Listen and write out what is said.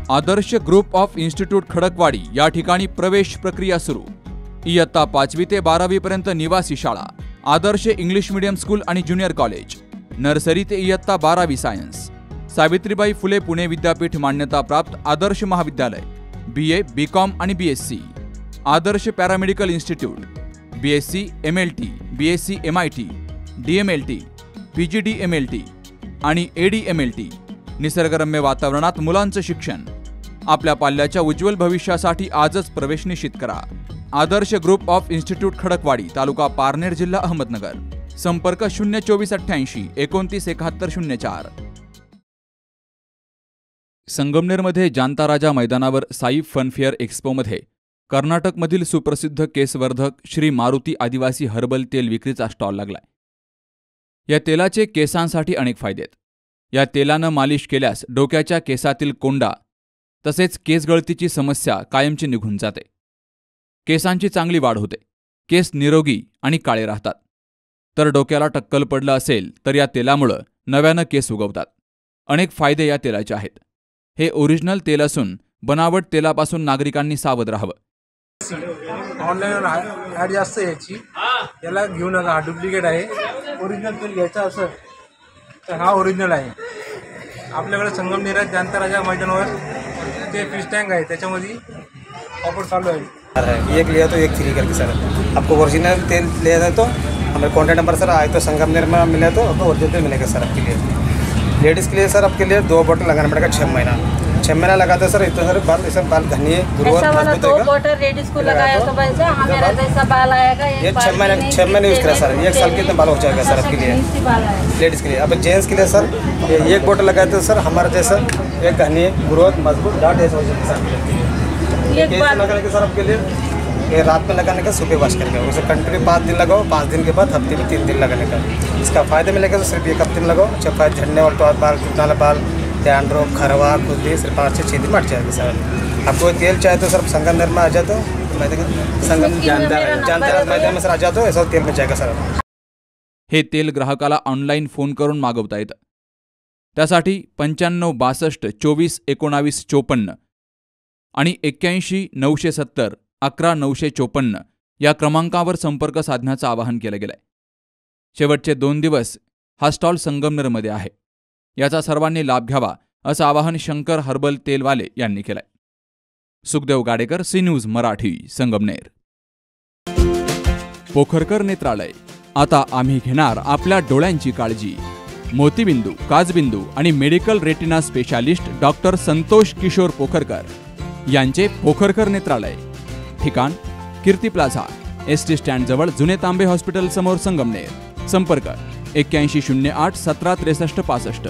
Adarsh group of institute Khadakwadi या ठिकाणी प्रवेश प्रक्रिया सुरू। इयत्ता 5वी ते 12वी पर्यंत निवासी शाळा, आदर्श इंग्लिश मीडियम स्कूल आणि ज्युनियर कॉलेज, नर्सरी ते इयत्ता 12वी सायन्स, सावित्रीबाई फुले पुणे विद्यापीठ मान्यता प्राप्त आदर्श महाविद्यालय, BA, BCom आणि BSc, Adarsh paramedical institute, BSc MLT, BSc MIT, DMLT, PGDMLT आणि ADMLT। निसर्गरम्य वातावरणात मुलांचं शिक्षण, आपल्या पाल्याच्या उज्ज्वल भविष्यासाठी आजच प्रवेश निश्चित करा। आदर्श ग्रुप ऑफ इन्स्टिट्यूट खडकवाडी, तालुका पारनेर, जिल्हा अहमदनगर। संपर्क 02488 29 71 04। संगमनेरमध्ये जांता राजा मैदानावर साई फनफेअर एक्स्पोमध्ये कर्नाटकमधील सुप्रसिद्ध केसवर्धक श्री मारुती आदिवासी हर्बल तेल विक्रीचा स्टॉल लागलाय। या तेलाचे केसांसाठी अनेक फायदे आहेत। या तेलानं मालिश केल्यास डोक्याच्या केसातील कोंडा तसेच केसगळतीची समस्या कायमची निघून जाते। केसांची चांगली वाढ होते, केस निरोगी आणि काळे राहतात। तर डोक्याला टक्कल पडलं असेल तर या तेलामुळे नव्यानं केस उगवतात। अनेक फायदे या तेलाचे आहेत। हे ओरिजिनल तेल असून बनावट तेलापासून नागरिकांनी सावध राहावं। ऑनलाईन ॲड जास्त याची, याला घेऊ नका, हा डुप्लिकेट आहे। ओरिजिनल तेल घ्यायचा असेल तर हा ओरिजिनल आहे। आपल्याकडे संगमनेरात जांता राजा मैदानावर ते फिश टँक आहे, त्याच्यामध्ये ऑफर चालू आहे। एक लिया तो एक फ्री करके सर, आपको ओरिजिनल तेल लेना है तो हमारे कॉन्टैक्ट नंबर सर आए तो संगमनेर में मिले तो आपको ओरिजिनल तेल मिलेगा सर आपके लिए। लेडीज़ के लिए सर आपके लिए 2 बोतल लगाना पड़ेगा 6 महीना लगाते सर इतना सर बाल ऐसा बाल घनी ग्रोथ 2 बोतल लेडीज को लगाया तो भाई साहब हमारा जैसा बाल आएगा। ये 6 महीने यूज़ करा सर, 1 साल के इतना बाल हो जाएगा सर आपके लिए लेडीज़ के लिए। अब जेंट्स के लिए सर ये 1 बोतल लगाए तो सर हमारा जैसा एक घनी ग्रोथ मजबूत दाढ़ ऐसा हो जाएगा सर। लगाने के सर आपके लिए ये रात में लगाने का, सुबह वॉश करके, उसे कंटिन्यू 5 दिन लगाओ, 5 दिन के बाद हफ्ते में 3 दिन लगाने का। इसका फ़ायदा मिलेगा तो सिर्फ 1 हफ्ते में लगाओ, अच्छा फायदा झड़ने वाला बाल, टूटने वाला बाल, डैंड्रफ, खरवा, खुजली सिर्फ 5 से 6 दिन में हट जाएगा सर। आपको तेल चाहिए तो सर संगमनेर में आ जाते हो, संगम जांता मैदान में सर आ जाते हो, ऐसा तेल में जाएगा सर। हे तेल ग्राहकाला ऑनलाईन फोन करून मागवता येतं। त्यासाठी 95 62 24 19 54 आणि 81 970 11 954 या क्रमांकावर संपर्क साधण्याचं आवाहन केलं गेलंय। शेवटचे 2 दिवस हा स्टॉल संगमनेरमध्ये आहे, याचा सर्वांनी लाभ घ्यावा असं आवाहन शंकर हर्बल तेलवाले यांनी केलंय। Sukhdev Gadekar, C news Marathi, Sangamner. पोखरकर नेत्रालय, आता आम्ही घेणार आपल्या डोळ्यांची काळजी। मोतीबिंदू, काचबिंदू आणि medical retina specialist doctor Santosh Kishor Pokharkar यांचे पोखरकर नेत्रालय। ठिकाण कीर्ती प्लाझा, ST स्टँड जवळ, जुने तांबे हॉस्पिटल समोर, संगमनेर। संपर्क 81 08 17 63 65।